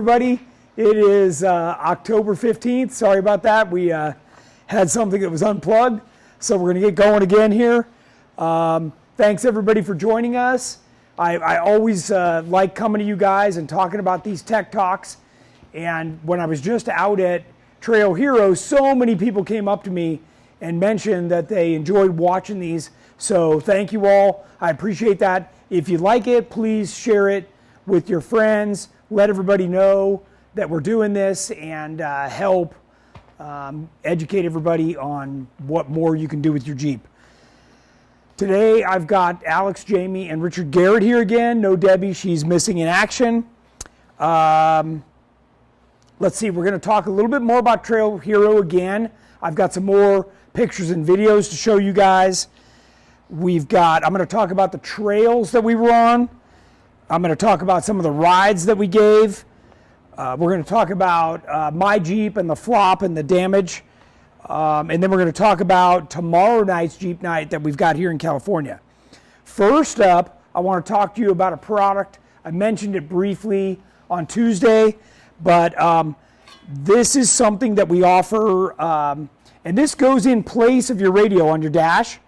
everybody. It is October 15th. Sorry about that. We had something that was unplugged, so we're going to get going again here. Thanks everybody for joining us. I always like coming to you guys and talking about these tech talks. And when I was just out at Trail Heroes, so many people came up to me and mentioned that they enjoyed watching these. So thank you all. I appreciate that. If you like it, please share it with your friends. Let everybody know that we're doing this and help educate everybody on what more you can do with your Jeep. Today I've got Alex, Jamie, and Richard Garrett here again. No Debbie, she's missing in action. Let's see, we're going to talk a little bit more about Trail Hero again. I've got some more pictures and videos to show you guys. I'm going to talk about the trails that we were on. I'm going to talk about some of the rides that we gave. We're going to talk about my Jeep and the flop and the damage. And then we're going to talk about tomorrow night's Jeep night that we've got here in California. First up, I want to talk to you about a product. I mentioned it briefly on Tuesday, but this is something that we offer, and this goes in place of your radio on your dash.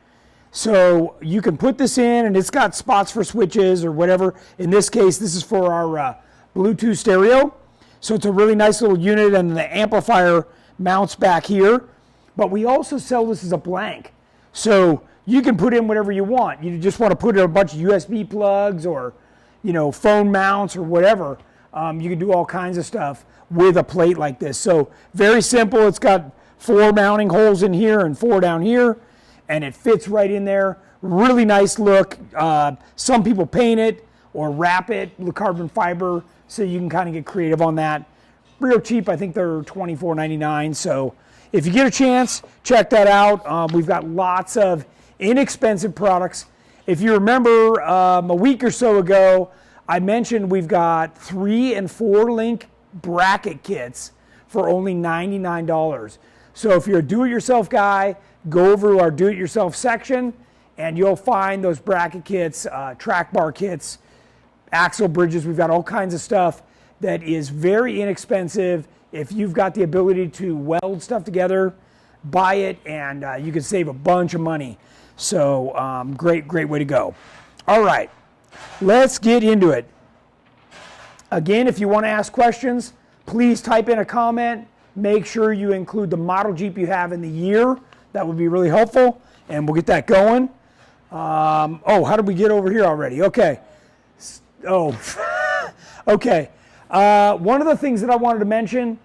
So you can put this in, and it's got spots for switches or whatever. In this case, this is for our Bluetooth stereo. So it's a really nice little unit, and the amplifier mounts back here. But we also sell this as a blank. So you can put in whatever you want. You just want to put in a bunch of USB plugs or, phone mounts or whatever. You can do all kinds of stuff with a plate like this. So very simple. It's got 4 mounting holes in here and 4 down here, and it fits right in there. Really nice look. Some people paint it or wrap it with carbon fiber, so you can kind of get creative on that. Real cheap. I think they're $24.99. So if you get a chance, check that out. We've got lots of inexpensive products. If you remember a week or so ago, I mentioned we've got 3 and 4 link bracket kits for only $99. So if you're a do-it-yourself guy, go over to our do-it-yourself section and you'll find those bracket kits, track bar kits, axle bridges. We've got all kinds of stuff that is very inexpensive. If you've got the ability to weld stuff together, buy it, and you can save a bunch of money. So great way to go. All right, let's get into it. Again, if you want to ask questions, please type in a comment. Make sure you include the model Jeep you have in the year. That would be really helpful, and we'll get that going. How did we get over here already? Okay. Okay. One of the things that I wanted to mention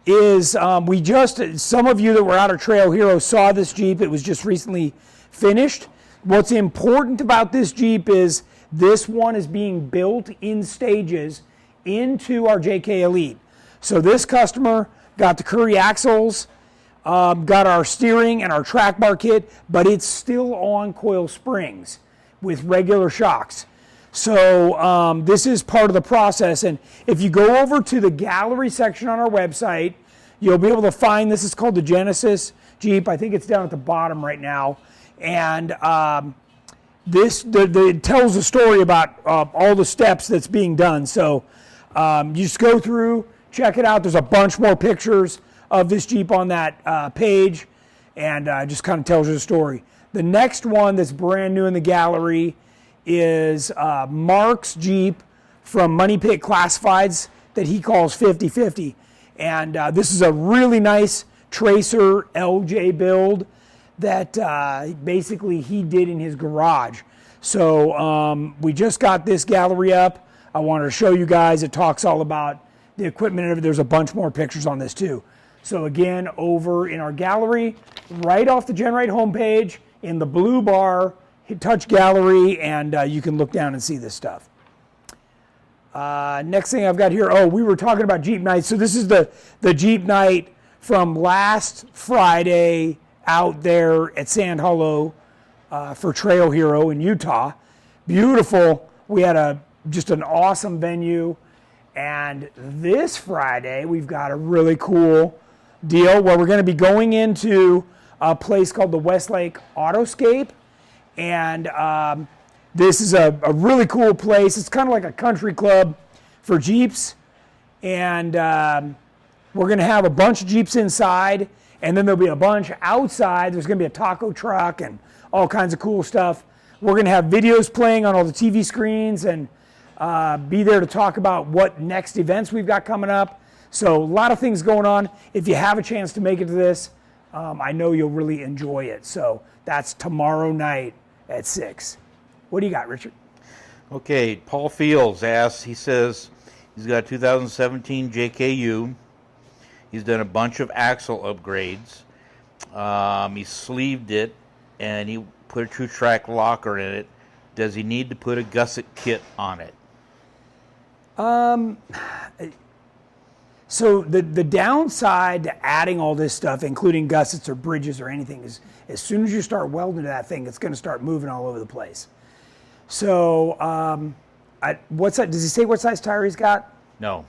is some of you that were out at Trail Hero saw this Jeep. It was just recently finished. What's important about this Jeep is this one is being built in stages into our JK Elite. So this customer got the Curry axles, got our steering and our track bar kit, but it's still on coil springs with regular shocks. So this is part of the process, and if you go over to the gallery section on our website, you'll be able to find, this is called the Genesis Jeep. I think it's down at the bottom right now, and it tells a story about all the steps that's being done. So you just go through, check it out. There's a bunch more pictures of this Jeep on that page, and just kind of tells you the story. The next one that's brand new in the gallery is Mark's Jeep from Money Pit Classifieds that he calls 50/50. And this is a really nice Tracer LJ build that basically he did in his garage. So we just got this gallery up. I wanted to show you guys. It talks all about the equipment and everything. There's a bunch more pictures on this too. So again, over in our gallery, right off the GenRight homepage, in the blue bar, touch gallery, and you can look down and see this stuff. Next thing I've got here, we were talking about Jeep night. So this is the Jeep night from last Friday out there at Sand Hollow for Trail Hero in Utah. Beautiful. We had just an awesome venue. And this Friday, we've got a really cool deal where we're going to be going into a place called the Westlake Autoscape. And this is a really cool place. It's kind of like a country club for Jeeps. And we're going to have a bunch of Jeeps inside, and then there'll be a bunch outside. There's going to be a taco truck and all kinds of cool stuff. We're going to have videos playing on all the TV screens and be there to talk about what next events we've got coming up. So a lot of things going on. If you have a chance to make it to this, I know you'll really enjoy it. So that's tomorrow night at 6. What do you got, Richard? Okay, Paul Fields asks, he says he's got a 2017 JKU. He's done a bunch of axle upgrades. He sleeved it, and he put a two-track locker in it. Does he need to put a gusset kit on it? So the downside to adding all this stuff, including gussets or bridges or anything, is as soon as you start welding to that thing, it's going to start moving all over the place. So does he say what size tire he's got? No.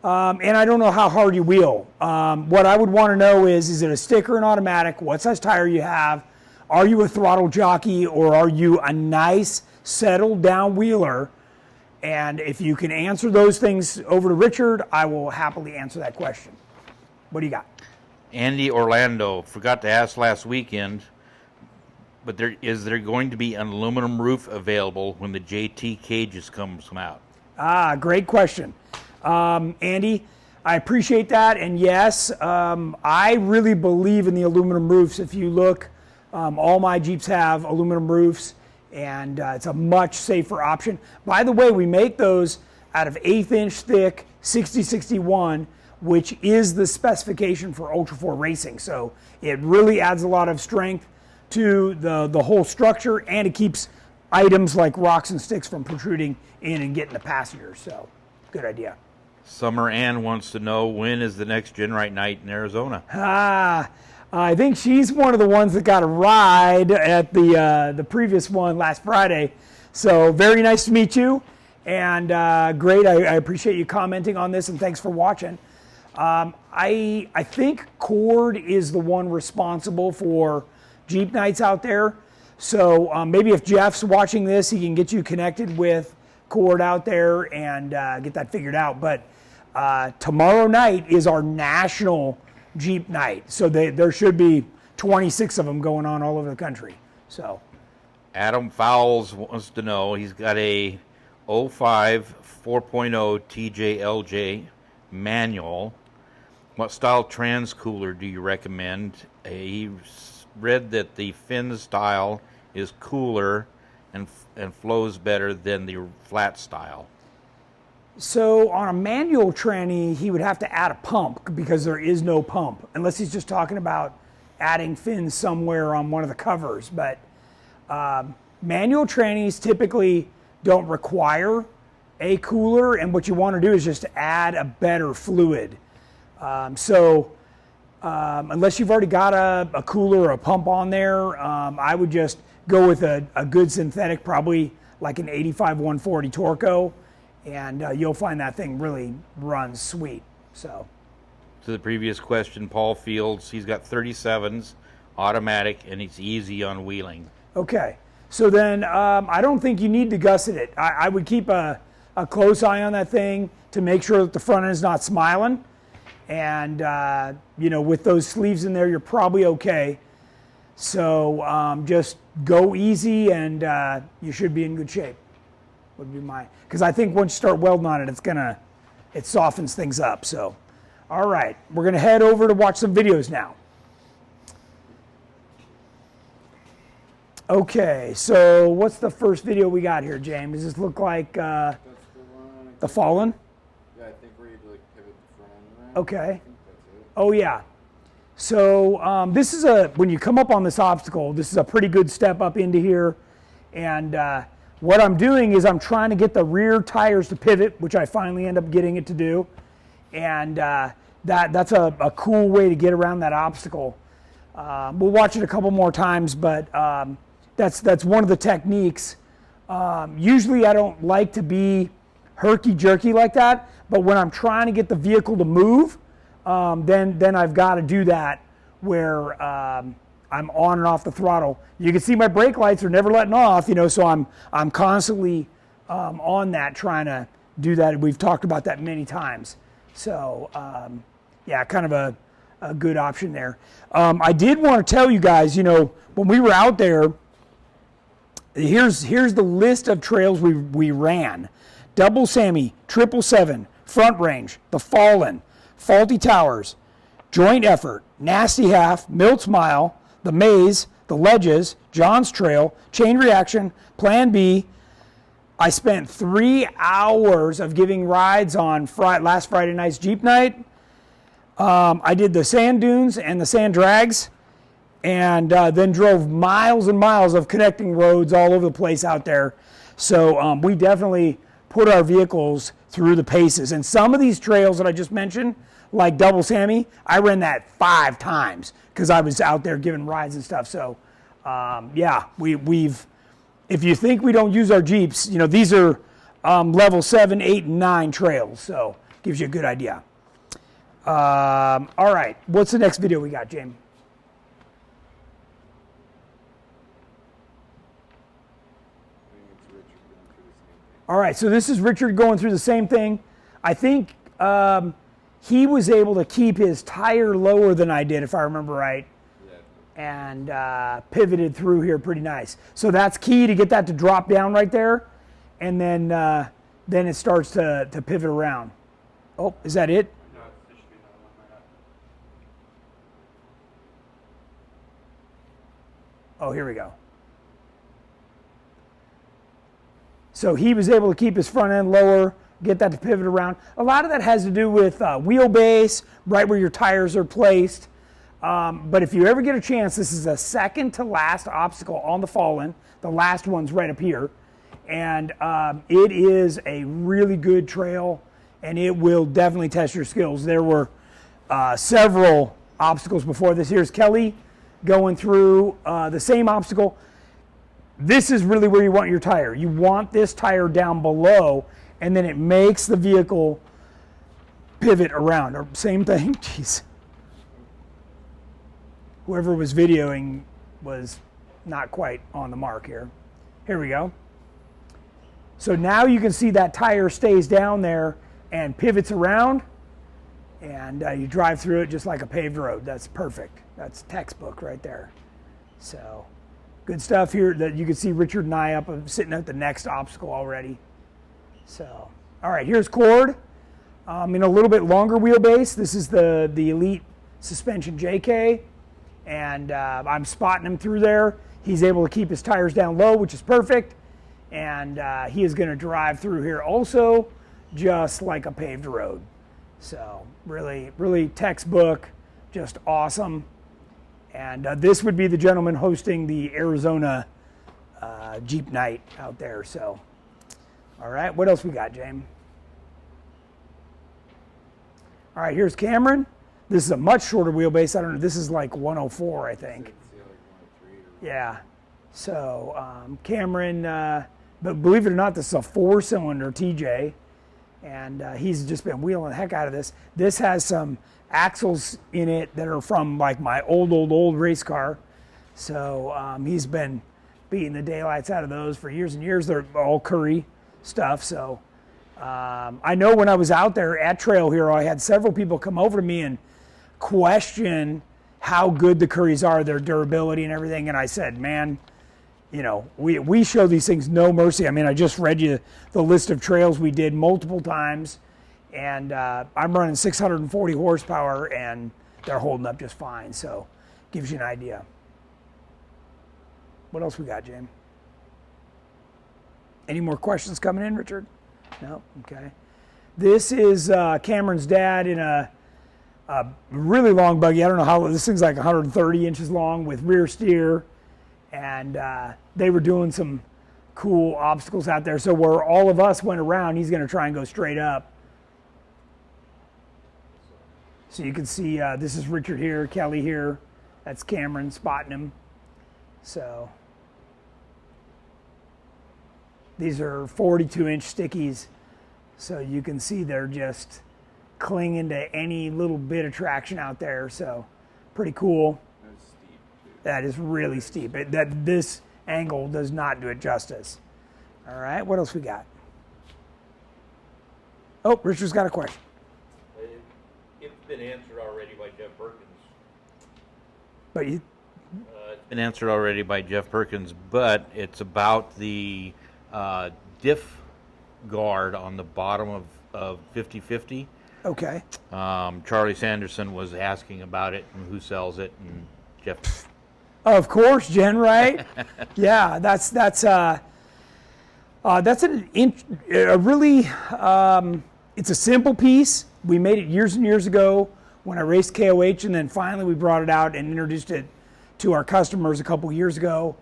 And I don't know how hard you wheel. What I would want to know is it a stick or an automatic? What size tire you have? Are you a throttle jockey, or are you a nice, settled down wheeler? And if you can answer those things over to Richard, I will happily answer that question. What do you got? Andy Orlando, forgot to ask last weekend, but is there going to be an aluminum roof available when the JT cages come out? Great question. Andy, I appreciate that. And yes, I really believe in the aluminum roofs. If you look, all my Jeeps have aluminum roofs, and it's a much safer option. By the way, we make those out of 1/8 inch thick 6061, which is the specification for Ultra 4 racing. So it really adds a lot of strength to the whole structure, and it keeps items like rocks and sticks from protruding in and getting the passengers. So good idea. Summer Ann wants to know, when is the next GenRight night in Arizona? I think she's one of the ones that got a ride at the previous one last Friday. So very nice to meet you, and great. I appreciate you commenting on this, and thanks for watching. I think Cord is the one responsible for Jeep nights out there. So maybe if Jeff's watching this, he can get you connected with Cord out there and get that figured out. But tomorrow night is our national Jeep night. So there should be 26 of them going on all over the country. So Adam Fowles wants to know, he's got a 05 4.0 TJLJ manual. What style trans cooler do you recommend? He read that the fin style is cooler and flows better than the flat style. So on a manual tranny, he would have to add a pump because there is no pump, unless he's just talking about adding fins somewhere on one of the covers. But manual trannies typically don't require a cooler, and what you want to do is just add a better fluid. Unless you've already got a cooler or a pump on there, I would just go with a good synthetic, probably like an 85 140 Torco, and you'll find that thing really runs sweet. So, to the previous question, Paul Fields, he's got 37s, automatic, and it's easy on wheeling. Okay, so then I don't think you need to gusset it. I would keep a close eye on that thing to make sure that the front end is not smiling. And, with those sleeves in there, you're probably okay. So just go easy, and you should be in good shape, would be because I think once you start welding on it, it softens things up. So, all right, we're going to head over to watch some videos now. Okay, so what's the first video we got here, James? Does this look like That's the Fallen? Yeah, I think where you like pivot the front end around. Okay. I think that's it. Oh yeah. So this is when you come up on this obstacle, this is a pretty good step up into here. And what I'm doing is I'm trying to get the rear tires to pivot, which I finally end up getting it to do. And that's a cool way to get around that obstacle. We'll watch it a couple more times, but that's one of the techniques. Usually I don't like to be herky-jerky like that, but when I'm trying to get the vehicle to move, then I've got to do that where I'm on and off the throttle. You can see my brake lights are never letting off, so I'm constantly on that, trying to do that. We've talked about that many times. So, yeah, kind of a good option there. I did want to tell you guys, when we were out there, here's the list of trails we ran. Double Sammy, 777, Front Range, The Fallen, Faulty Towers, Joint Effort, Nasty Half, Milt's Mile, The Maze, The Ledges, John's Trail, Chain Reaction, Plan B. I spent 3 hours of giving rides on last Friday night's Jeep night. I did the sand dunes and the sand drags, and then drove miles and miles of connecting roads all over the place out there. So we definitely put our vehicles through the paces. And some of these trails that I just mentioned, like Double Sammy, I ran that 5 times because I was out there giving rides and stuff. So yeah, we've, if you think we don't use our Jeeps, these are level 7, 8, and 9 trails. So gives you a good idea. All right, what's the next video we got, James? All right, so this is Richard going through the same thing. I think he was able to keep his tire lower than I did, if I remember right, and pivoted through here pretty nice. So that's key to get that to drop down right there, and then it starts to pivot around. Oh, is that it? Oh, here we go. So he was able to keep his front end lower, get that to pivot around. A lot of that has to do with wheelbase, right where your tires are placed. But if you ever get a chance, this is the second to last obstacle on the Fallen. The last one's right up here. And it is a really good trail, and it will definitely test your skills. There were several obstacles before this. Here's Kelly going through the same obstacle. This is really where you want your tire. You want this tire down below, and then it makes the vehicle pivot around. Or same thing, jeez. Whoever was videoing was not quite on the mark here. Here we go. So now you can see that tire stays down there and pivots around, and you drive through it just like a paved road. That's perfect. That's textbook right there. So good stuff here that you can see Richard and I up sitting at the next obstacle already. So, all right, here's Cord in a little bit longer wheelbase. This is the Elite Suspension JK, and I'm spotting him through there. He's able to keep his tires down low, which is perfect, and he is going to drive through here also just like a paved road. So really, really textbook, just awesome. And this would be the gentleman hosting the Arizona Jeep night out there. So, all right, what else we got, James? All right, here's Cameron. This is a much shorter wheelbase. I don't know. This is like 104, I think. Yeah. So Cameron, but believe it or not, this is a 4-cylinder TJ, and he's just been wheeling the heck out of this. This has some axles in it that are from like my old race car. So he's been beating the daylights out of those for years and years. They're all Curry stuff. So I know when I was out there at Trail Hero, I had several people come over to me and question how good the Currys are, their durability and everything. And I said, man, we show these things no mercy. I mean, I just read you the list of trails we did multiple times. And I'm running 640 horsepower, and they're holding up just fine. So, gives you an idea. What else we got, James? Any more questions coming in, Richard? No? Okay. This is Cameron's dad in a really long buggy. I don't know how, this thing's like 130 inches long with rear steer. And they were doing some cool obstacles out there. So where all of us went around, he's going to try and go straight up. So you can see this is Richard here, Kelly here. That's Cameron spotting him. So these are 42-inch stickies. So you can see they're just clinging to any little bit of traction out there. So pretty cool. That's steep, too. That is really steep. This angle does not do it justice. All right, what else we got? Oh, Richard's got a question. Hey, It's been answered already by Jeff Perkins. But you, It's been answered already by Jeff Perkins, but it's about the diff guard on the bottom of 50/50. okay. Charlie Sanderson was asking about it and who sells it, and Jeff. Of course, GenRight. Yeah, that's a really it's a simple piece. We made it years and years ago when I raced KOH, and then finally we brought it out and introduced it to our customers a couple years ago.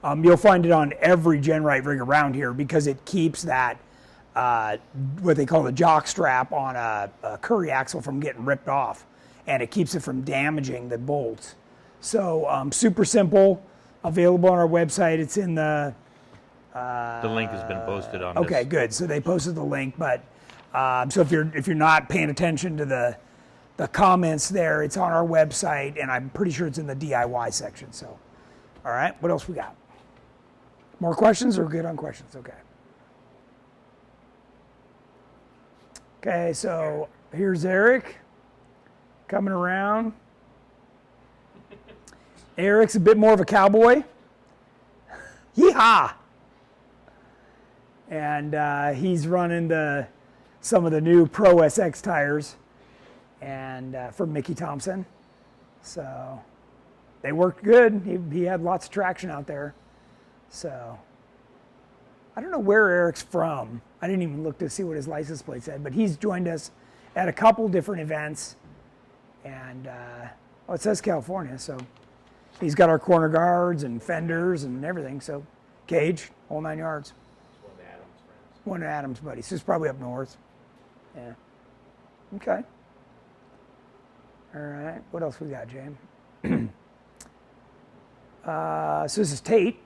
You'll find it on every GenRight rig around here because it keeps that what they call the jock strap on a Curry axle from getting ripped off, and it keeps it from damaging the bolts. So super simple, available on our website. It's in the The link has been posted on okay, this. good. So they posted the link, but so if you're not paying attention to the comments there, it's on our website, and I'm pretty sure it's in the DIY section. So, all right, what else we got? More questions or good on questions? Okay. Okay, so here's Eric coming around. Eric's a bit more of a cowboy. Yeehaw! And he's running some of the new Pro SX tires and from Mickey Thompson. So they worked good. He had lots of traction out there. So I don't know where Eric's from. I didn't even look to see what his license plate said, but he's joined us at a couple different events. And it says California, so he's got our corner guards and fenders and everything. So cage, whole 9 yards. One of Adam's buddies. So it's probably up north. Yeah. Okay. All right. What else we got, James? So this is Tate.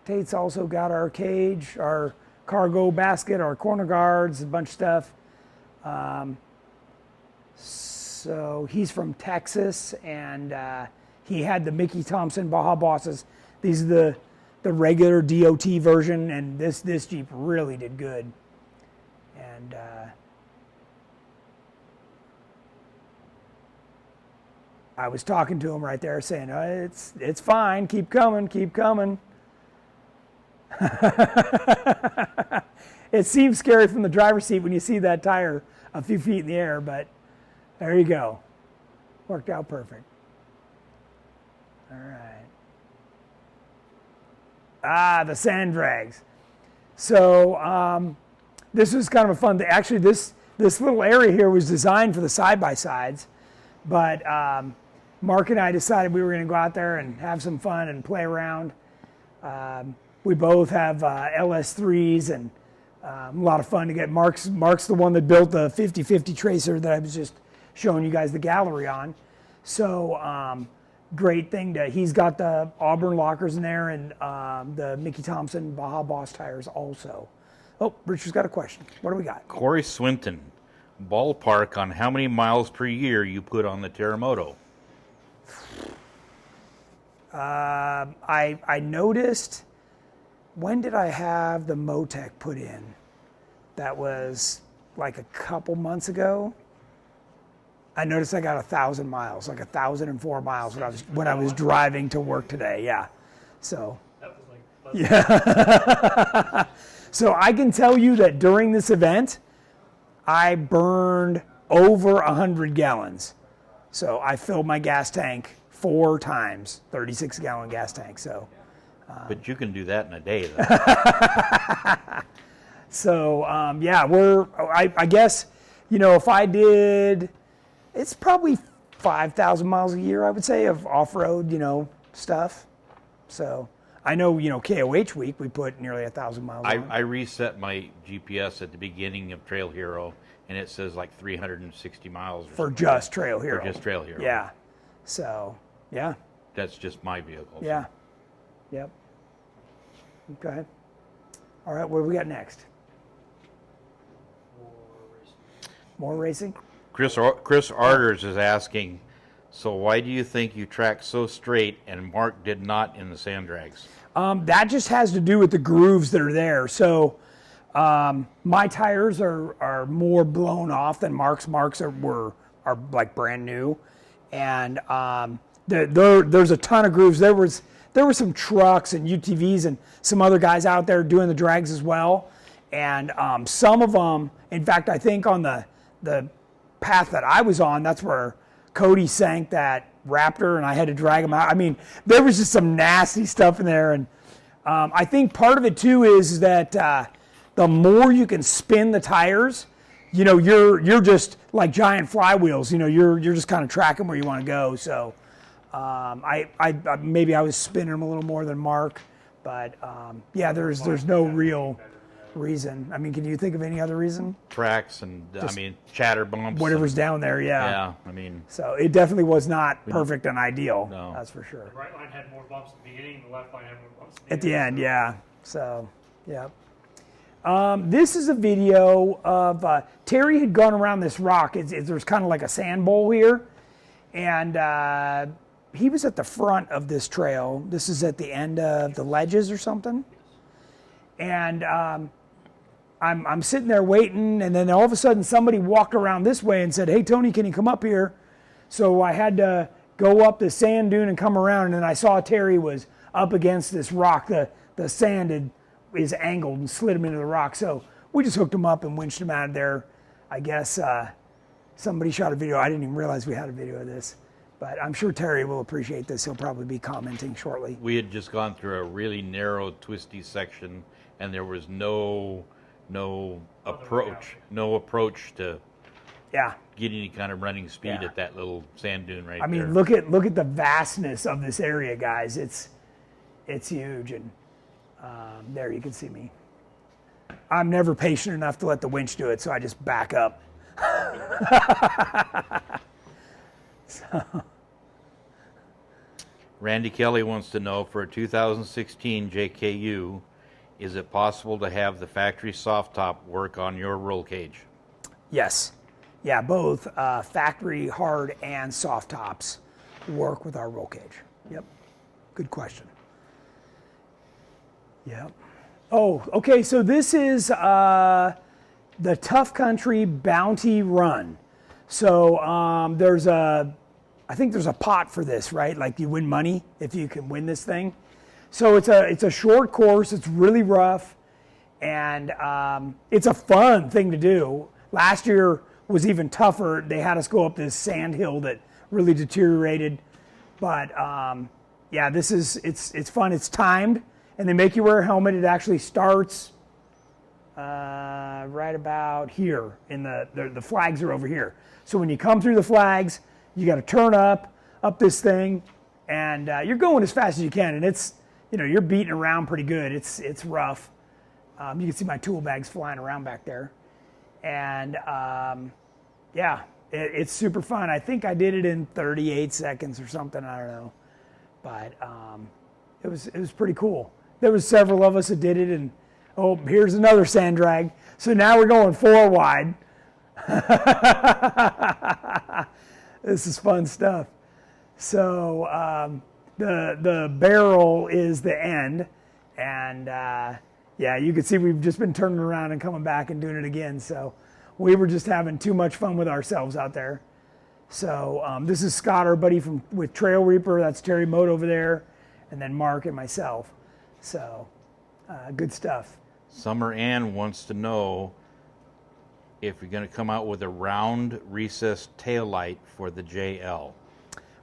Tate's also got our cage, our cargo basket, our corner guards, a bunch of stuff. So he's from Texas, and he had the Mickey Thompson Baja Bosses. These are the regular DOT version, and this Jeep really did good. And I was talking to him right there, saying, "It's fine. Keep coming. Keep coming." It seems scary from the driver's seat when you see that tire a few feet in the air, but there you go. Worked out perfect. All right. The sand drags. So this was kind of a fun thing. Actually, this little area here was designed for the side-by-sides, but Mark and I decided we were going to go out there and have some fun and play around. We both have LS3s, and a lot of fun to get. Mark's the one that built the 50/50 Tracer that I was just showing you guys the gallery on. So great thing he's got the Auburn lockers in there, and the Mickey Thompson Baja Boss tires also. Oh, Richard's got a question. What do we got? Corey Swinton, ballpark on how many miles per year you put on the Terremoto? I noticed, when did I have the Motec put in? That was like a couple months ago. I noticed I got 1,000 miles, like 1,004 miles when I was driving to work today. Yeah, so That was like yeah. So I can tell you that during this event, I burned over 100 gallons. So I filled my gas tank 4 times, 36-gallon gas tank. So. But you can do that in a day, though. So yeah, I guess, if I did, it's probably 5,000 miles a year, I would say, of off-road, stuff. So I know, KOH week, we put nearly 1,000 miles on. I reset my GPS at the beginning of Trail Hero, and it says like 360 miles. For just Trail Hero. For just Trail Hero. Yeah. So, yeah. That's just my vehicle. so. Yeah. Yep. Okay. All right, what do we got next? More racing? Chris Arders is asking, so why do you think you track so straight and Mark did not in the sand drags? That just has to do with the grooves that are there. So my tires are more blown off than Mark's. Mark's were are like brand new, and there's a ton of grooves. There were some trucks and UTVs and some other guys out there doing the drags as well, and some of them, in fact, I think on the path that I was on, that's where Cody sank that Raptor, and I had to drag him out. I mean, there was just some nasty stuff in there, and I think part of it too is that the more you can spin the tires, you're just like giant flywheels. You're just kind of tracking where you want to go. So I maybe I was spinning them a little more than Mark, but yeah, there's no real reason. I mean, can you think of any other reason? Tracks and chatter bumps. Whatever's down there, yeah. Yeah, I mean. So it definitely was not perfect and ideal. No. That's for sure. The right line had more bumps at the beginning, the left line had more bumps At the end, yeah. So, yeah. This is a video of Terry had gone around this rock. There's kind of like a sand bowl here, and he was at the front of this trail. This is at the end of the ledges or something, and I'm sitting there waiting, and then all of a sudden somebody walked around this way and said, "Hey Tony, can you come up here?" So I had to go up the sand dune and come around, and then I saw Terry was up against this rock. The sand is angled and slid him into the rock. So we just hooked him up and winched him out of there. I guess somebody shot a video. I didn't even realize we had a video of this, but I'm sure Terry will appreciate this. He'll probably be commenting shortly. We had just gone through a really narrow, twisty section, and there was no approach to get any kind of running speed at that little sand dune right there. I mean, look at the vastness of this area, guys. It's huge, and there you can see me. I'm never patient enough to let the winch do it, so I just back up. Randy Kelly wants to know, for a 2016 JKU, is it possible to have the factory soft top work on your roll cage? Yes. Yeah, both factory hard and soft tops work with our roll cage. Yep. Good question. Yep. Oh, okay, so this is the Tough Country Bounty Run. So I think there's a pot for this, right? Like you win money if you can win this thing. So it's a short course. It's really rough, and it's a fun thing to do. Last year was even tougher. They had us go up this sand hill that really deteriorated, but yeah, it's fun. It's timed, and they make you wear a helmet. It actually starts right about here. The flags are over here. So when you come through the flags, you got to turn up this thing, and you're going as fast as you can, and it's you're beating around pretty good. It's rough. You can see my tool bags flying around back there, and yeah, it's super fun. I think I did it in 38 seconds or something. I don't know, but it was pretty cool. There was several of us that did it, and oh, here's another sand drag. So now we're going 4 wide. This is fun stuff. So the barrel is the end, and yeah, you can see we've just been turning around and coming back and doing it again. So we were just having too much fun with ourselves out there. So this is Scott, our buddy with Trail Reaper. That's Terry Mote over there, and then Mark and myself. So good stuff. Summer Ann wants to know if you're going to come out with a round recessed taillight for the JL.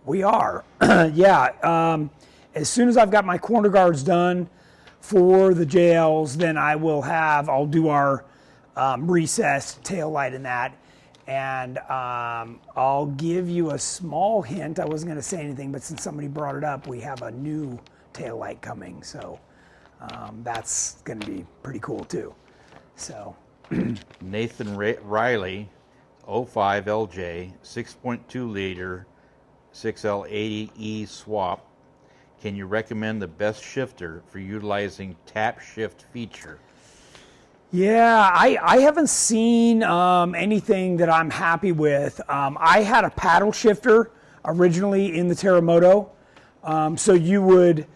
We are, yeah. As soon as I've got my corner guards done for the JLs, then I'll do our recessed tail light in that. And I'll give you a small hint. I wasn't going to say anything, but since somebody brought it up, we have a new tail light coming. So that's going to be pretty cool too. So Nathan Riley, 05 LJ, 6.2 liter, 6L80E swap. Can you recommend the best shifter for utilizing tap shift feature? Yeah, I haven't seen anything that I'm happy with. I had a paddle shifter originally in the Terremoto. So you would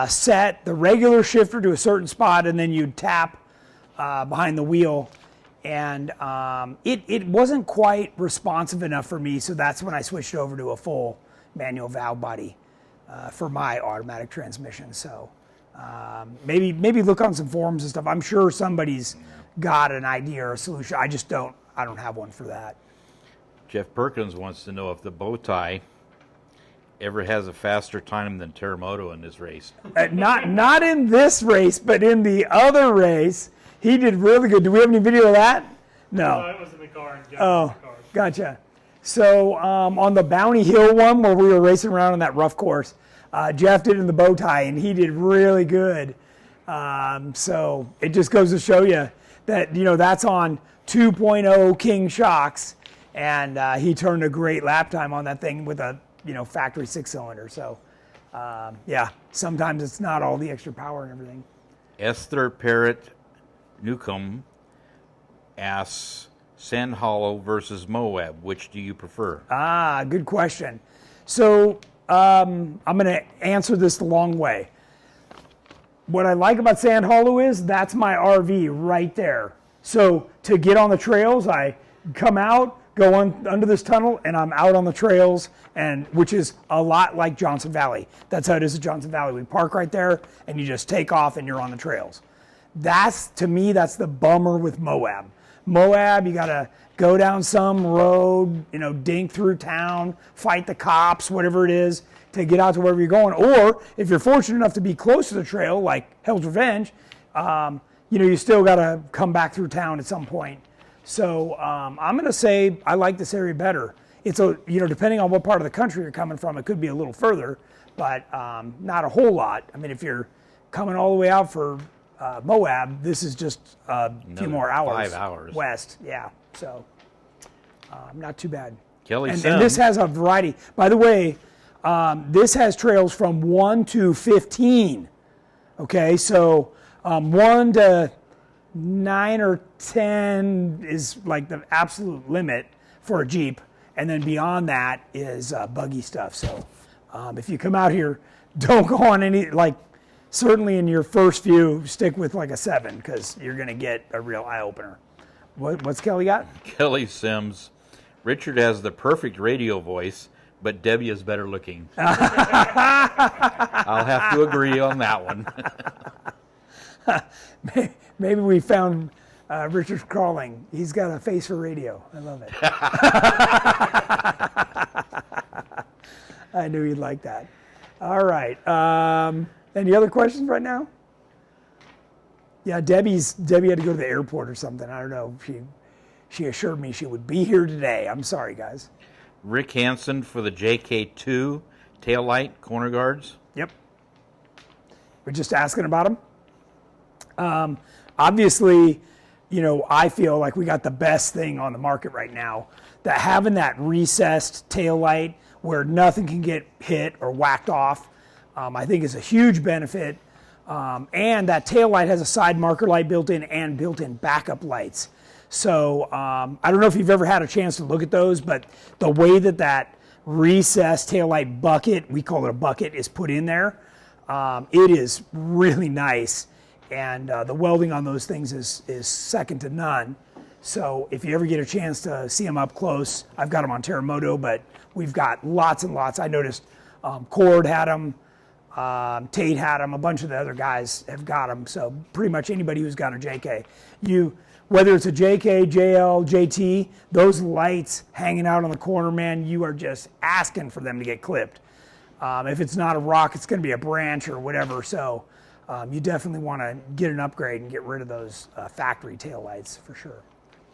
set the regular shifter to a certain spot, and then you'd tap behind the wheel. And it wasn't quite responsive enough for me, so that's when I switched over to a full manual valve body for my automatic transmission. So maybe look on some forums and stuff. I'm sure somebody's got an idea or a solution. I don't have one for that. Jeff Perkins wants to know if the bow tie ever has a faster time than Terremoto in this race. Not in this race, but in the other race, he did really good. Do we have any video of that? No. It was in the car. And Jeff was in Oh, the car. gotcha. So on the Bounty Hill one where we were racing around on that rough course, Jeff did in the bow tie, and he did really good. So it just goes to show you that, that's on 2.0 King shocks, and he turned a great lap time on that thing with a, factory 6-cylinder. So, sometimes it's not all the extra power and everything. Esther Parrott Newcomb asks, Sand Hollow versus Moab, which do you prefer? Good question. So I'm going to answer this the long way. What I like about Sand Hollow is that's my RV right there. So to get on the trails, I come out, go under this tunnel, and I'm out on the trails, and which is a lot like Johnson Valley. That's how it is at Johnson Valley. We park right there, and you just take off, and you're on the trails. To me, that's the bummer with Moab. Moab, you got to go down some road, dink through town, fight the cops, whatever it is, to get out to wherever you're going. Or if you're fortunate enough to be close to the trail, like Hell's Revenge, you still got to come back through town at some point. So I'm going to say I like this area better. It's depending on what part of the country you're coming from, it could be a little further, but not a whole lot. I mean, if you're coming all the way out for Moab, this is just a few more hours. 5 hours. West, yeah. So not too bad. Kelly And Sims. this has a variety. By the way, this has trails from 1 to 15. Okay, so 1 to 9 or 10 is like the absolute limit for a Jeep, and then beyond that is buggy stuff. So if you come out here, don't go on any, certainly in your first few, stick with like a 7, because you're going to get a real eye-opener. What's Kelly got? Kelly Sims. Richard has the perfect radio voice, but Debbie is better looking. I'll have to agree on that one. Maybe we found Richard Crawling. He's got a face for radio. I love it. I knew he'd like that. All right. Any other questions right now? Yeah, Debbie had to go to the airport or something. I don't know. She assured me she would be here today. I'm sorry, guys. Rick Hansen for the JK2 taillight corner guards. Yep. We're just asking about them. Obviously, I feel like we got the best thing on the market right now. That having that recessed taillight where nothing can get hit or whacked off, I think is a huge benefit. And that taillight has a side marker light built in and built-in backup lights. So I don't know if you've ever had a chance to look at those, but the way that recessed taillight bucket, we call it a bucket, is put in there, it is really nice. And the welding on those things is second to none. So if you ever get a chance to see them up close, I've got them on Terremoto, but we've got lots and lots. I noticed Cord had them, Tate had them, a bunch of the other guys have got them. So pretty much anybody who's got a JK, whether it's a JK, JL, JT, those lights hanging out on the corner, man, you are just asking for them to get clipped. If it's not a rock, it's going to be a branch or whatever. So you definitely want to get an upgrade and get rid of those factory taillights for sure.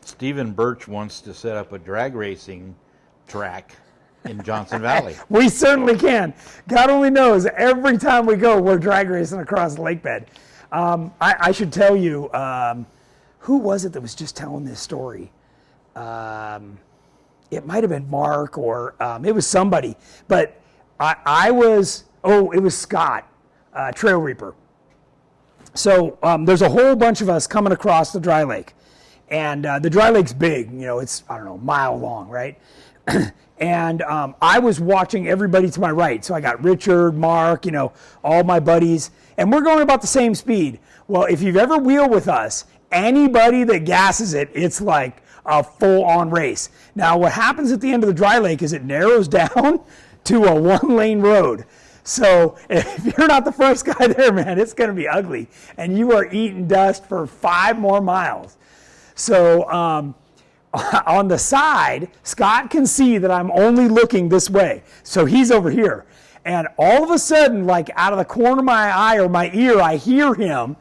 Stephen Birch wants to set up a drag racing track in Johnson Valley. We certainly can. God only knows, every time we go, we're drag racing across the lake bed. I should tell you, who was it that was just telling this story? It might have been Mark or it was somebody. But it was Scott, Trail Reaper. So there's a whole bunch of us coming across the dry lake. And the dry lake's big, it's, a mile long, right? And I was watching everybody to my right. So I got Richard, Mark, all my buddies. And we're going about the same speed. Well, if you've ever wheeled with us, anybody that gasses it, it's like a full-on race. Now, what happens at the end of the dry lake is it narrows down to a one-lane road. So if you're not the first guy there, man, it's going to be ugly. And you are eating dust for 5 more miles. So on the side, Scott can see that I'm only looking this way. So he's over here. And all of a sudden, like out of the corner of my eye or my ear, I hear him.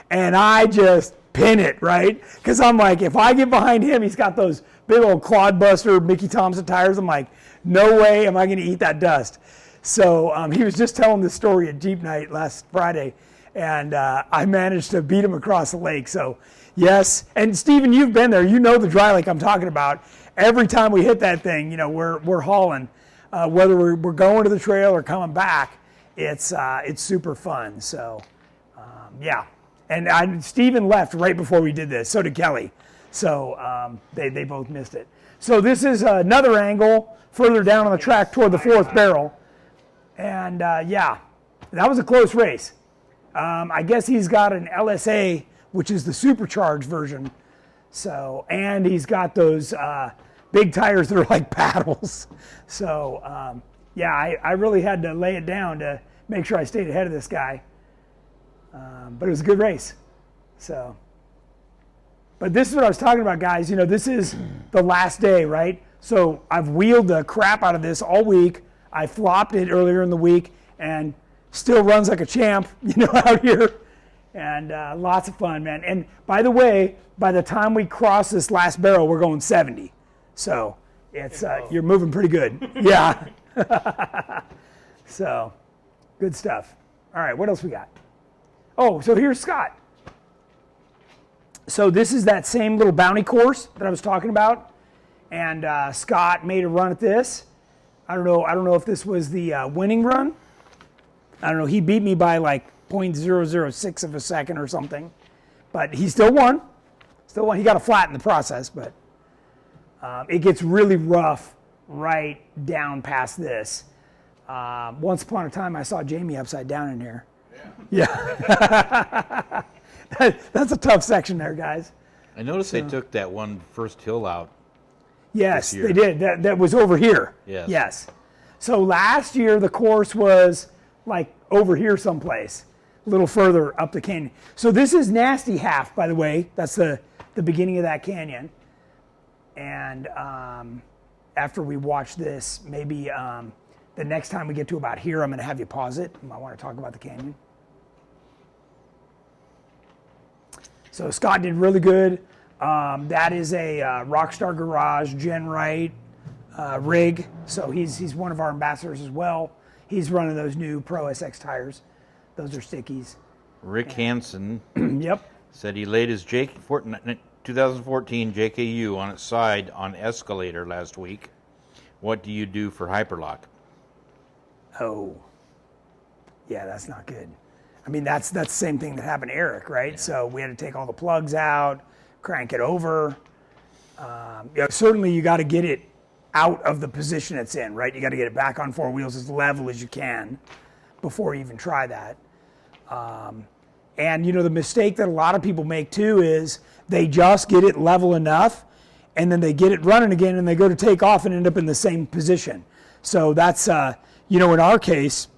And I just pin it, right? Because I'm like, if I get behind him, he's got those big old Clodbuster Mickey Thompson tires. I'm like, no way am I going to eat that dust. So he was just telling this story at Jeep Night last Friday, and I managed to beat him across the lake. So yes, and Steven, you've been there. You know the dry lake I'm talking about. Every time we hit that thing, you know, we're hauling. Whether we're going to the trail or coming back, it's super fun. So yeah, and Steven left right before we did this. So did Kelly. So they both missed it. So this is another angle further down on the track toward the 4th barrel. And yeah, that was a close race. I guess he's got an LSA, which is the supercharged version. So, and he's got those big tires that are like paddles. So yeah, I really had to lay it down to make sure I stayed ahead of this guy. But it was a good race. So, but this is what I was talking about, guys. You know, this is the last day, right? So I've wheeled the crap out of this all week. I flopped it earlier in the week and still runs like a champ, you know, out here. And lots of fun, man. And by the way, by the time we cross this last barrel, we're going 70. So it's you're moving pretty good. Yeah. So good stuff. All right, what else we got? Oh, so here's Scott. So this is that same little bounty course that I was talking about. And Scott made a run at this. I don't know if this was the winning run. I don't know. He beat me by like 0.006 of a second or something. But he still won. Still won. He got a flat in the process, but it gets really rough right down past this. Once upon a time, I saw Jamie upside down in here. Yeah. That's a tough section there, guys. I noticed they took that one first hill out. Yes, they did. That was over here. Yes. Yes. So last year the course was like over here someplace, a little further up the canyon. So this is Nasty Half, by the way. That's the beginning of that canyon. And after we watch this, maybe the next time we get to about here, I'm going to have you pause it. I want to talk about the canyon. So Scott did really good. That is a Rockstar Garage GenRight rig. So he's one of our ambassadors as well. He's running those new Pro SX tires. Those are stickies. Rick Hansen Yep. said he laid his 2014 JKU on its side on escalator last week. What do you do for hyperlock? Oh. Yeah, that's not good. I mean, that's the same thing that happened to Eric, right? Yeah. So we had to take all the plugs out, crank it over. Certainly you got to get it out of the position it's in, right? You got to get it back on 4 wheels as level as you can before you even try that. And you know, the mistake that a lot of people make too is they just get it level enough and then they get it running again and they go to take off and end up in the same position. So that's, you know, in our case,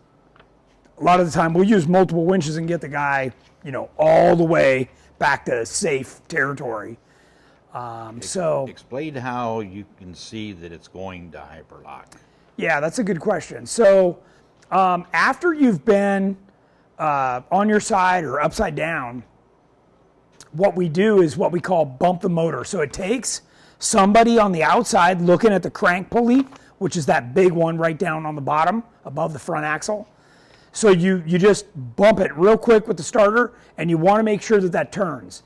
a lot of the time we'll use multiple winches and get the guy, you know, all the way back to safe territory. So explain how you can see that it's going to hyperlock. Yeah, that's a good question. So after you've been on your side or upside down, what we do is what we call bump the motor. So it takes somebody on the outside looking at the crank pulley, which is that big one right down on the bottom above the front axle. So you just bump it real quick with the starter, and you want to make sure that turns.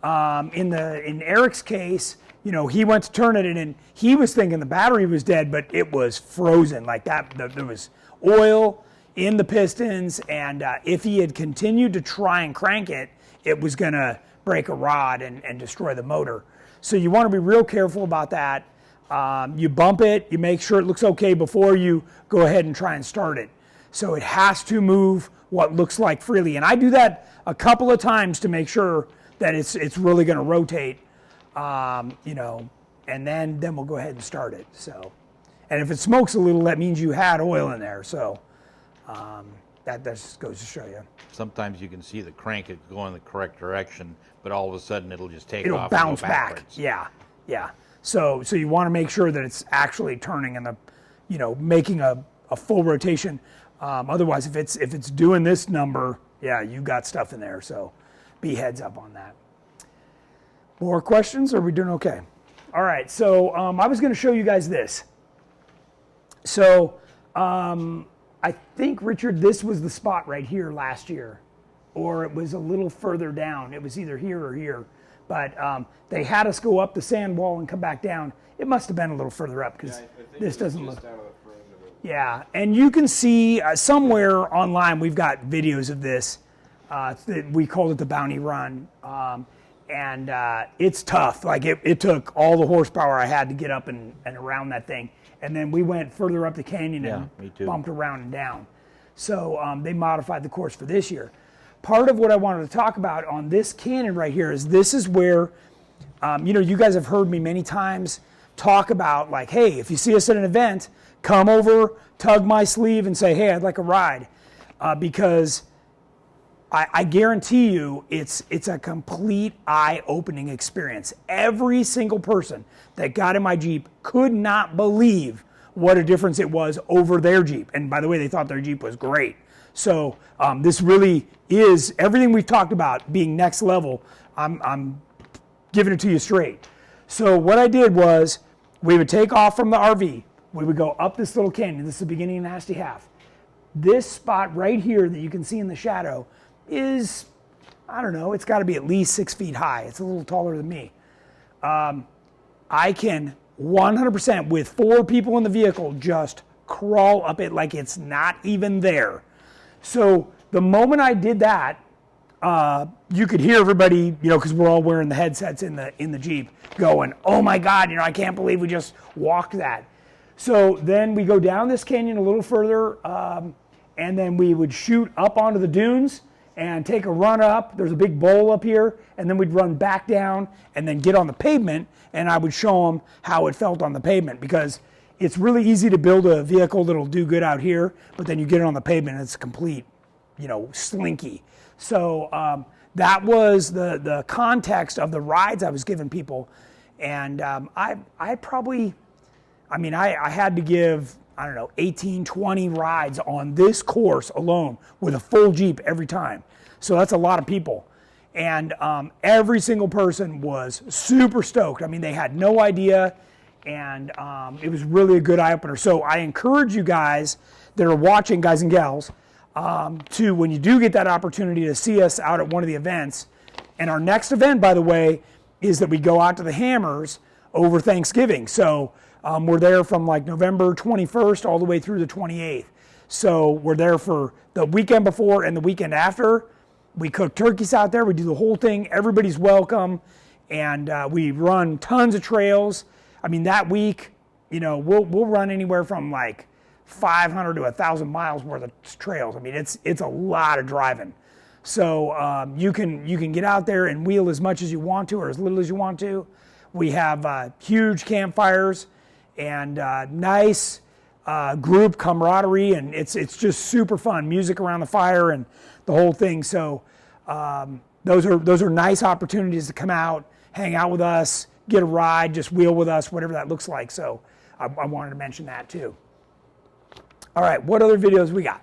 In Eric's case, you know, he went to turn it, and he was thinking the battery was dead, but it was frozen like that. There was oil in the pistons, and if he had continued to try and crank it, it was going to break a rod and destroy the motor. So you want to be real careful about that. You bump it, you make sure it looks okay before you go ahead and try and start it. So it has to move what looks like freely. And I do that a couple of times to make sure that it's really going to rotate, you know, and then we'll go ahead and start it. So, and if it smokes a little, that means you had oil in there. So that just goes to show you. Sometimes you can see the crank go in the correct direction, but all of a sudden it'll just take It'll off bounce and go back. backwards. Yeah, yeah. So you want to make sure that it's actually turning and making a full rotation. Otherwise, if it's doing this number, yeah, you got stuff in there. So be heads up on that. More questions? Or are we doing okay? All right. So I was going to show you guys this. So I think, Richard, this was the spot right here last year, or it was a little further down. It was either here or here. But they had us go up the sand wall and come back down. It must have been a little further up because this doesn't look. Just out of the front of it. Yeah, and you can see somewhere online we've got videos of this. We called it the Bounty Run, and it's tough. Like it took all the horsepower I had to get up and around that thing, and then we went further up the canyon and me too. bumped around and down. So they modified the course for this year. Part of what I wanted to talk about on this canyon right here is this is where, you guys have heard me many times talk about like, hey, if you see us at an event, come over, tug my sleeve and say, hey, I'd like a ride. Because I guarantee you it's a complete eye-opening experience. Every single person that got in my Jeep could not believe what a difference it was over their Jeep. And by the way, they thought their Jeep was great. So this really is everything we've talked about being next level. I'm giving it to you straight. So what I did was we would take off from the RV. We would go up this little canyon. This is the beginning of Nasty Half. This spot right here that you can see in the shadow is, I don't know, it's got to be at least 6 feet high. It's a little taller than me. I can 100% with 4 people in the vehicle just crawl up it like it's not even there. So the moment I did that, you could hear everybody, because we're all wearing the headsets in the Jeep, going, "Oh my God, I can't believe we just walked that." So then we go down this canyon a little further, and then we would shoot up onto the dunes and take a run up. There's a big bowl up here, and then we'd run back down and then get on the pavement, and I would show them how it felt on the pavement, because it's really easy to build a vehicle that'll do good out here, but then you get it on the pavement and it's complete, slinky. So that was the context of the rides I was giving people. And I had to give, 18, 20 rides on this course alone with a full Jeep every time. So that's a lot of people. And every single person was super stoked. They had no idea. And it was really a good eye-opener. So I encourage you guys that are watching, guys and gals, to, when you do get that opportunity to see us out at one of the events. And our next event, by the way, is that we go out to the Hammers over Thanksgiving. So we're there from like November 21st all the way through the 28th. So we're there for the weekend before and the weekend after. We cook turkeys out there. We do the whole thing. Everybody's welcome. And we run tons of trails. That week, we'll run anywhere from like 500 to 1,000 miles worth of trails. It's a lot of driving. So you can get out there and wheel as much as you want to or as little as you want to. We have huge campfires and nice group camaraderie, and it's just super fun. Music around the fire and the whole thing. So those are nice opportunities to come out, hang out with us, get a ride, just wheel with us, whatever that looks like. So I wanted to mention that too. All right, what other videos we got?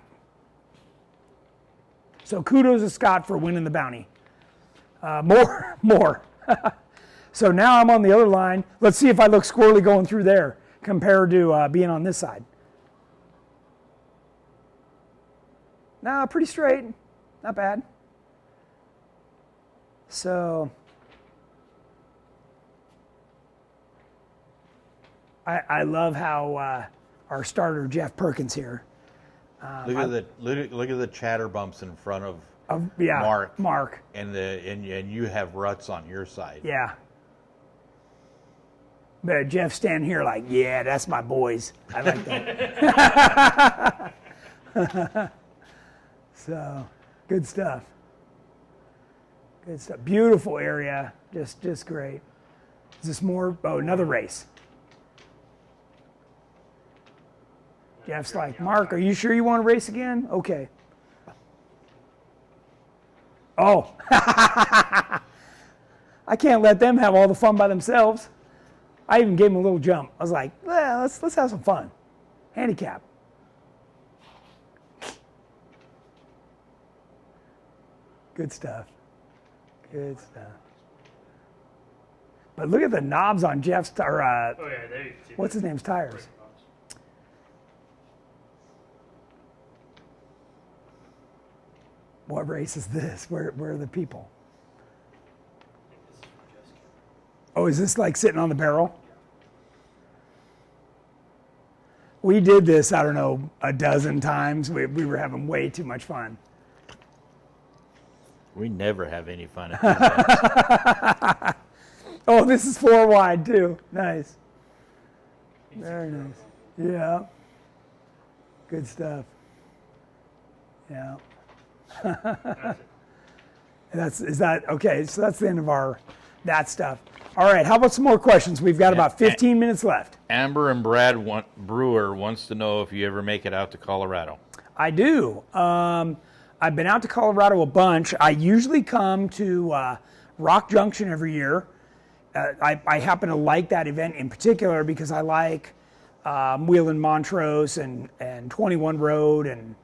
So kudos to Scott for winning the bounty. More. So now I'm on the other line. Let's see if I look squirrely going through there compared to being on this side. Nah, pretty straight. Not bad. So I love how our starter Jeff Perkins here. Look at the chatter bumps in front of Mark. And you have ruts on your side. Yeah. But Jeff standing here like, yeah, that's my boys. I like that. So, good stuff. Good stuff. Beautiful area. Just great. Is this more? Oh, another race. Jeff's like, Mark, are you sure you want to race again? Okay. Oh. I can't let them have all the fun by themselves. I even gave them a little jump. I was like, well, let's have some fun. Handicap. Good stuff. Good stuff. But look at the knobs on Jeff's, or Oh yeah, there you can see what's the his name's tires. braking knobs. What race is this? Where are the people? I think this is for Jessica. Oh, is this like sitting on the barrel? We did this, I don't know, a dozen times. We were having way too much fun. We never have any fun at these events. Oh, this is 4 wide too. Nice. Very nice. Yeah. Good stuff. Yeah. That's it. Is that okay? So that's the end of that stuff. All right. How about some more questions? We've got about 15 minutes left. Amber and Brewer wants to know if you ever make it out to Colorado. I do. I've been out to Colorado a bunch. I usually come to Rock Junction every year. I happen to like that event in particular because I like Wheeling Montrose and 21 Road and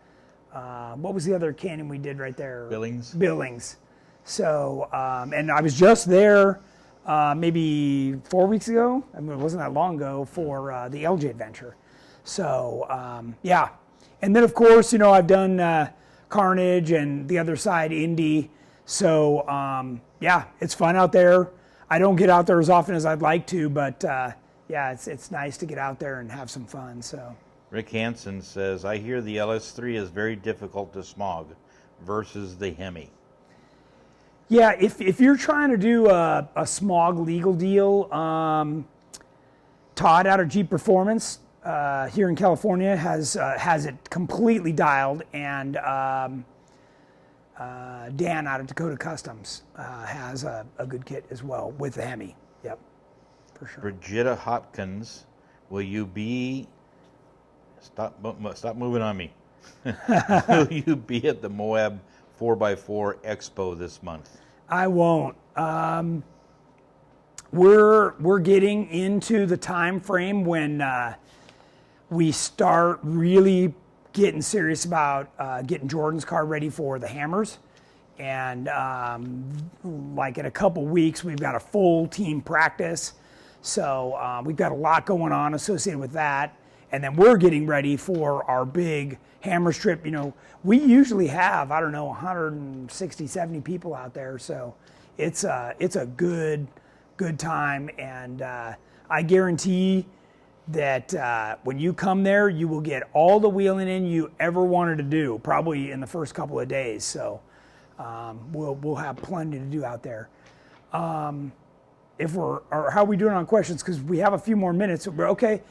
what was the other canyon we did right there? Billings. So, and I was just there maybe 4 weeks ago. I mean, it wasn't that long ago for the LJ adventure. So, yeah. And then, of course, I've done Carnage and the other side, Indy. So, yeah, it's fun out there. I don't get out there as often as I'd like to, but yeah, it's nice to get out there and have some fun. So. Rick Hansen says, I hear the LS3 is very difficult to smog versus the Hemi. Yeah, if you're trying to do a smog legal deal, Todd out of Jeep Performance here in California has it completely dialed, and Dan out of Dakota Customs has a good kit as well with the Hemi. Yep, for sure. Brigitta Hopkins, will you be... Stop moving on me. Will you be at the Moab 4x4 Expo this month? I won't. We're getting into the time frame when we start really getting serious about getting Jordan's car ready for the hammers. And like in a couple weeks, we've got a full team practice. So we've got a lot going on associated with that. And then we're getting ready for our big hammer strip. We usually have, 160, 70 people out there. So it's a good time. And I guarantee that when you come there, you will get all the wheeling in you ever wanted to do, probably in the first couple of days. So we'll have plenty to do out there. How are we doing on questions? Because we have a few more minutes. Okay.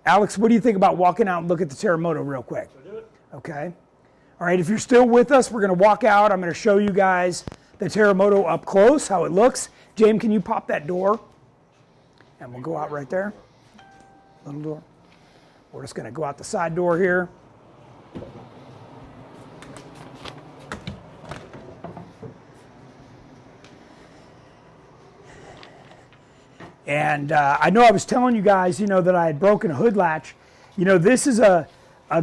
Alex, what do you think about walking out and look at the Terremoto real quick? So do it. Okay. All right, if you're still with us, we're going to walk out. I'm going to show you guys the Terremoto up close, how it looks. James, can you pop that door? And we'll go out right there. Little door. We're just going to go out the side door here. And I know I was telling you guys, that I had broken a hood latch. This is a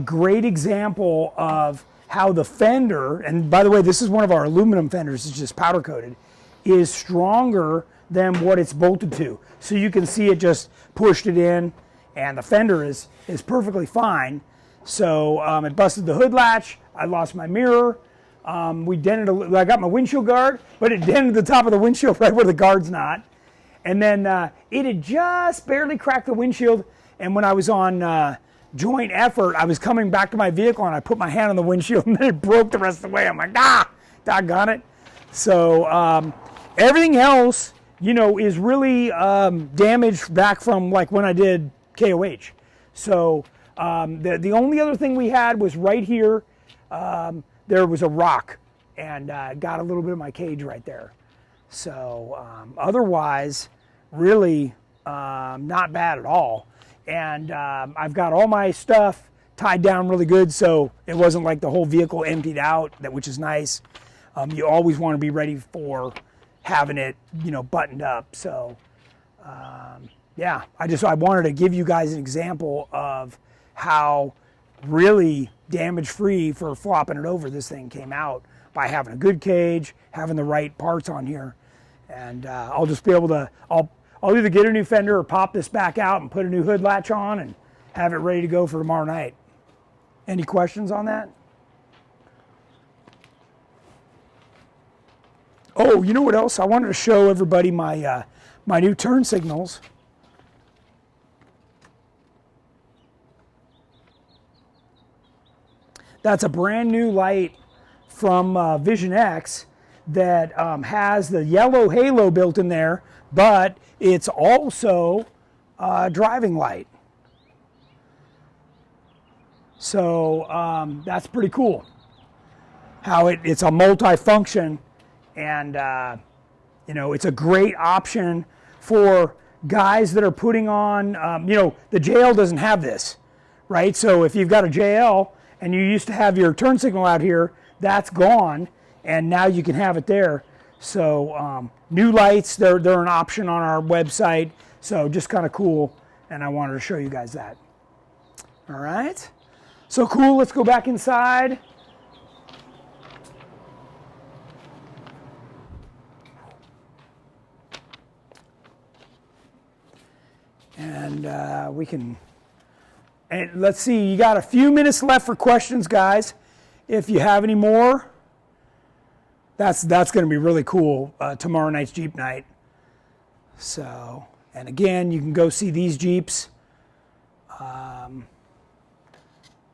great example of how the fender, and by the way, this is one of our aluminum fenders, it's just powder coated, is stronger than what it's bolted to. So you can see it just pushed it in, and the fender is perfectly fine. So it busted the hood latch. I lost my mirror. We dented I got my windshield guard, but it dented the top of the windshield right where the guard's not. And then it had just barely cracked the windshield. And when I was on joint effort, I was coming back to my vehicle and I put my hand on the windshield and then it broke the rest of the way. I'm like, doggone it. So everything else, is really damaged back from like when I did KOH. So the only other thing we had was right here. There was a rock and got a little bit of my cage right there. So otherwise, really not bad at all. And I've got all my stuff tied down really good, so it wasn't like the whole vehicle emptied out, which is nice. You always want to be ready for having it, buttoned up. So yeah, I wanted to give you guys an example of how really damage-free for flopping it over this thing came out by having a good cage, having the right parts on here. And I'll just be able to, I'll either get a new fender or pop this back out and put a new hood latch on and have it ready to go for tomorrow night. Any questions on that? Oh, you know what else? I wanted to show everybody my my new turn signals. That's a brand new light from Vision X that has the yellow halo built in there, but it's also a driving light. So that's pretty cool. How it's a multi-function, and it's a great option for guys that are putting on. The JL doesn't have this, right? So if you've got a JL and you used to have your turn signal out here, that's gone, and now you can have it there. So new lights, they're an option on our website. So just kind of cool, and I wanted to show you guys that. All right. So cool, let's go back inside. And we can, and let's see, you got a few minutes left for questions, guys. If you have any more, that's going to be really cool tomorrow night's Jeep night. So, and again, you can go see these Jeeps.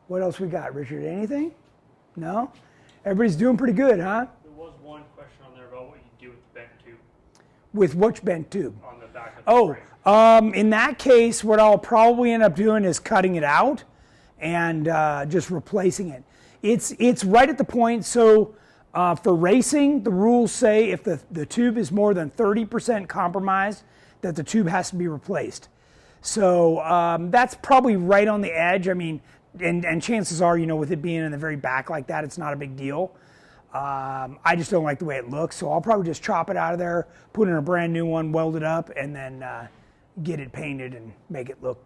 What else we got, Richard? Anything? No? Everybody's doing pretty good, huh? There was one question on there about what you do with the bent tube With which bent tube? on the back of the frame. In that case, what I'll probably end up doing is cutting it out and just replacing it. It's right at the point, so for racing, the rules say if the tube is more than 30% compromised, that the tube has to be replaced. So that's probably right on the edge. I mean, and chances are, with it being in the very back like that, it's not a big deal. I just don't like the way it looks, so I'll probably just chop it out of there, put in a brand new one, weld it up, and then get it painted and make it look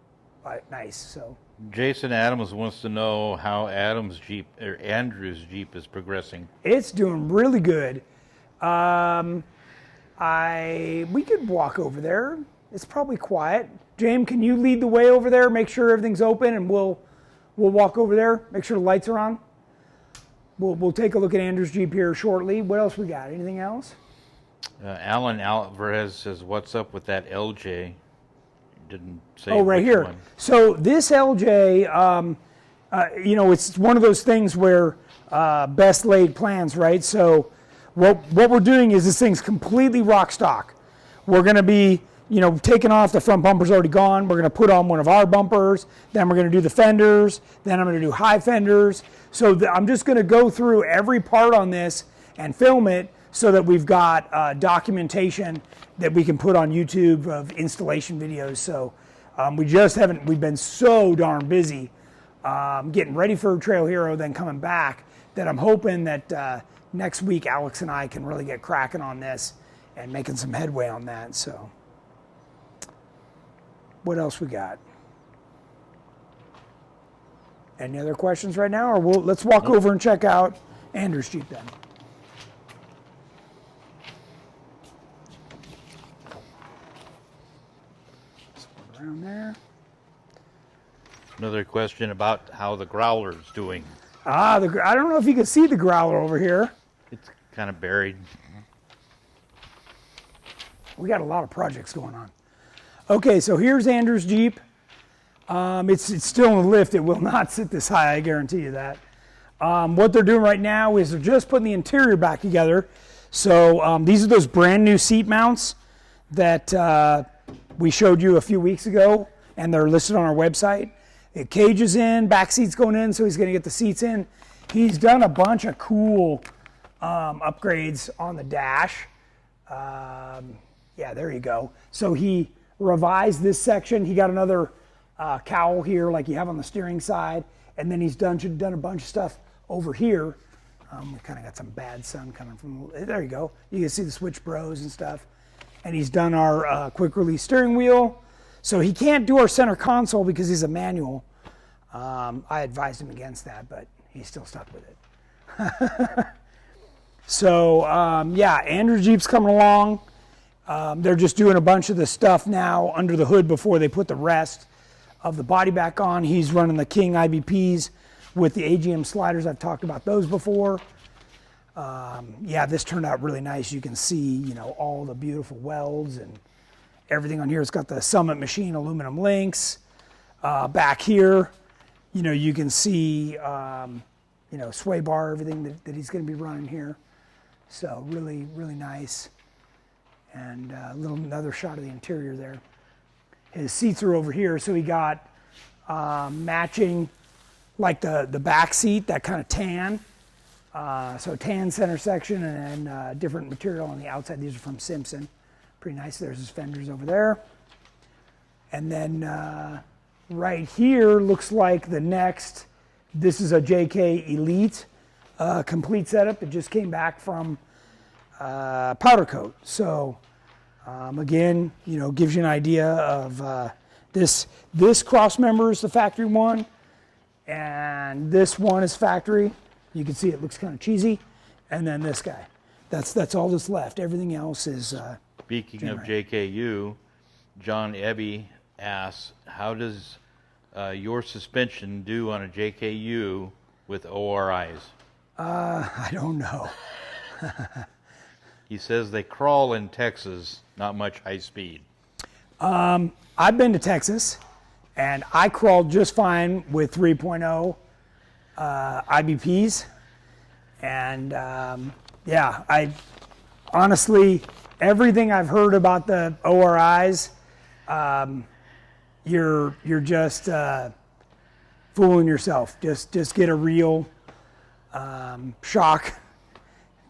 nice. So Jason Adams wants to know how Andrew's Jeep is progressing. it's doing really good. We could walk over there. It's probably quiet. James, can you lead the way over there? Make sure everything's open, and we'll walk over there. Make sure the lights are on. We'll take a look at Andrew's Jeep here shortly. What else we got? Anything else? Alan Alvarez says, "What's up with that LJ?" Didn't say. Oh, right which here. one. So this LJ, it's one of those things where best laid plans, right? So what we're doing is this thing's completely rock stock. We're going to be, taking off, the front bumper's already gone. We're going to put on one of our bumpers. Then we're going to do the fenders. Then I'm going to do high fenders. So I'm just going to go through every part on this and film it so that we've got documentation that we can put on YouTube of installation videos. So we've been so darn busy getting ready for Trail Hero, then coming back, that I'm hoping that next week Alex and I can really get cracking on this and making some headway on that. So what else we got? Any other questions right now, or let's walk over and check out Andrew's Jeep then. Around there. Another question about how the Growler's doing. I don't know if you can see the Growler over here. It's kind of buried. We got a lot of projects going on. Okay, so here's Andrew's Jeep. It's still in the lift. It will not sit this high, I guarantee you that. What they're doing right now is they're just putting the interior back together. So these are those brand new seat mounts that we showed you a few weeks ago, and they're listed on our website. The cage is in, back seat's going in, so he's going to get the seats in. He's done a bunch of cool upgrades on the dash. Yeah, there you go. So he revised this section. He got another cowl here like you have on the steering side, and then he's done a bunch of stuff over here. We kind of got some bad sun coming from, there you go. You can see the switch bros and stuff. And he's done our quick release steering wheel. So he can't do our center console because he's a manual. I advised him against that, but he's still stuck with it. So yeah, Andrew's Jeep's coming along. They're just doing a bunch of the stuff now under the hood before they put the rest of the body back on. He's running the King IBPs with the AGM sliders. I've talked about those before. Yeah, this turned out really nice. You can see, you know, all the beautiful welds and everything on here. It's got the Summit Machine aluminum links. Back here, you know, you can see, you know, sway bar, everything that he's going to be running here. So really, really nice. And another shot of the interior there. His seats are over here, so he got matching, like the back seat, that kind of tan. So tan center section and then different material on the outside. These are from Simpson. Pretty nice. There's his fenders over there. And then right here looks like the next, this is a JK Elite complete setup. It just came back from powder coat. So again, you know, gives you an idea of this cross member is the factory one, and this one is factory. You can see it looks kind of cheesy, and then this guy. That's all that's left. Everything else is. Speaking of GenRight. JKU, John Ebby asks, how does your suspension do on a JKU with ORIs? I don't know. He says they crawl in Texas, not much high speed. I've been to Texas, and I crawled just fine with 3.0 IBPs, and yeah, I honestly, everything I've heard about the ORIs, you're just fooling yourself. Just get a real shock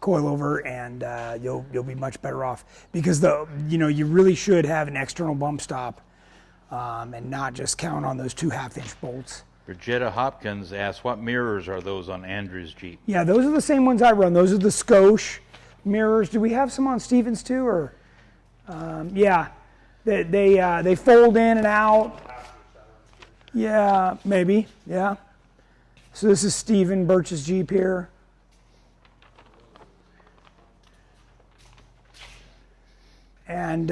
coilover, and you'll be much better off, because you really should have an external bump stop and not just count on those 2 1/2-inch bolts. Bridgetta Hopkins asks, what mirrors are those on Andrew's Jeep? Yeah, those are the same ones I run. Those are the Scotia mirrors. Do we have some on Stevens too, or yeah, they fold in and out. Yeah, maybe. Yeah. So this is Stephen Birch's Jeep here. And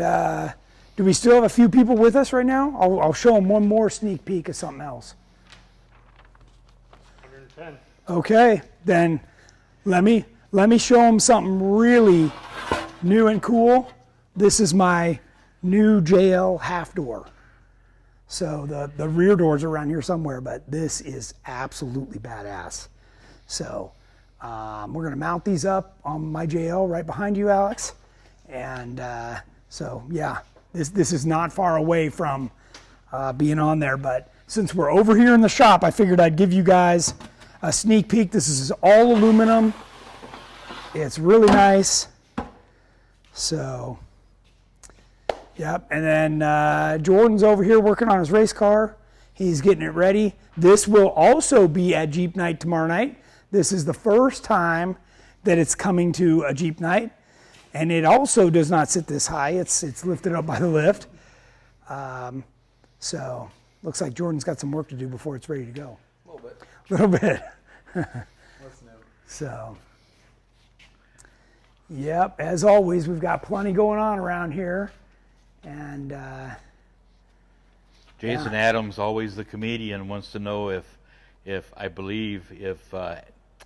do we still have a few people with us right now? I'll show them one more sneak peek of something else. 110. Okay, then let me show them something really new and cool. This is my new JL half door. So the rear doors are around here somewhere, but this is absolutely badass. So we're gonna mount these up on my JL right behind you, Alex. And so yeah, this is not far away from being on there, but since we're over here in the shop, I figured I'd give you guys a sneak peek. This is all aluminum. It's really nice. So, yep. And then Jordan's over here working on his race car. He's getting it ready. This will also be at Jeep Night tomorrow night. This is the first time that it's coming to a Jeep Night. And it also does not sit this high. It's lifted up by the lift. So, looks like Jordan's got some work to do before it's ready to go. A little bit. A little bit. What's new? So, yep, as always, we've got plenty going on around here. And Jason Adams, always the comedian, wants to know if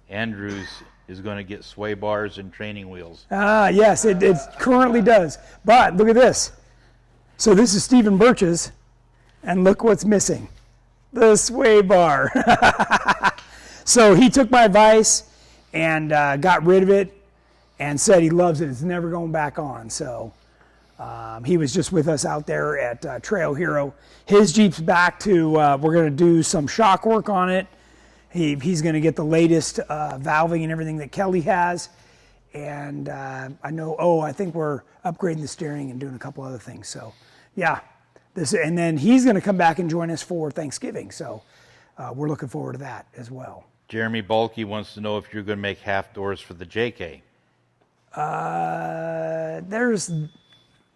Andrews is going to get sway bars and training wheels. yes, it currently does. But look at this. So this is Stephen Birch's, and look what's missing. The sway bar. So he took my advice and got rid of it and said he loves it. It's never going back on. So he was just with us out there at Trail Hero. His Jeep's back to, we're going to do some shock work on it. He's going to get the latest valving and everything that Kelly has. And I know, I think we're upgrading the steering and doing a couple other things. So, yeah. And then he's going to come back and join us for Thanksgiving. So we're looking forward to that as well. Jeremy Bulkey wants to know if you're going to make half doors for the JK.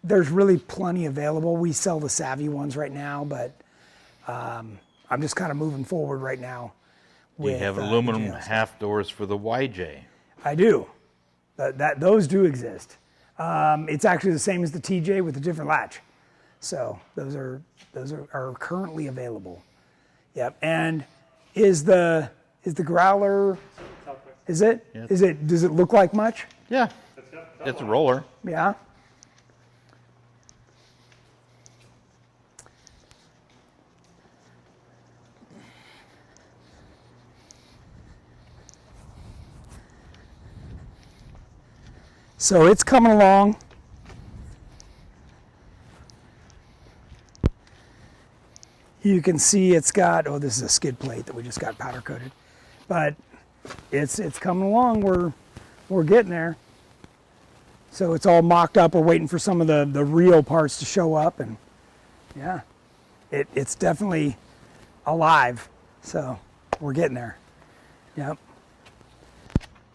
There's really plenty available. We sell the Savvy ones right now, but I'm just kind of moving forward right now. Do you have aluminum half doors for the YJ? I do. Those do exist. It's actually the same as the TJ with a different latch. So those are currently available. Yep. And is the growler? Is it? Yeah. Does it look like much? Yeah, it's a roller. Yeah. So it's coming along. You can see it's got, this is a skid plate that we just got powder coated, but it's coming along. We're getting there. So it's all mocked up. We're waiting for some of the real parts to show up, and yeah, it's definitely alive. So we're getting there. Yep.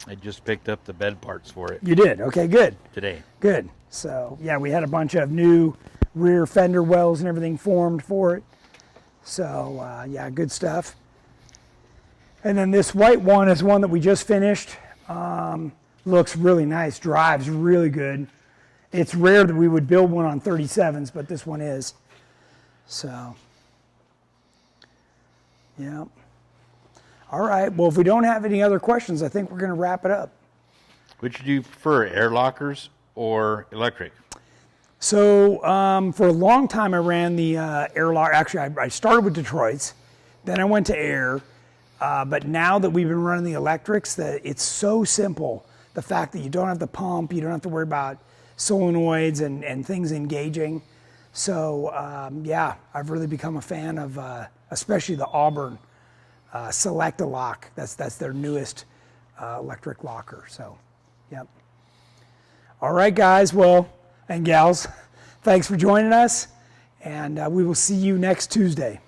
I just picked up the bed parts for it You did? Okay, good. today. Good. So yeah, we had a bunch of new rear fender wells and everything formed for it. So yeah, good stuff. And then this white one is one that we just finished. Looks really nice, drives really good. It's rare that we would build one on 37s, but this one is. So, yeah. All right, well, if we don't have any other questions, I think we're going to wrap it up. Which do you prefer, air lockers or electric? So for a long time, I ran the air lock. Actually, I started with Detroit's, then I went to air. But now that we've been running the electrics, that it's so simple. The fact that you don't have to pump, you don't have to worry about solenoids and things engaging. So yeah, I've really become a fan of especially the Auburn Select-A-Lock. That's their newest electric locker. So, yep. All right, guys. Well, and gals, thanks for joining us, and we will see you next Tuesday.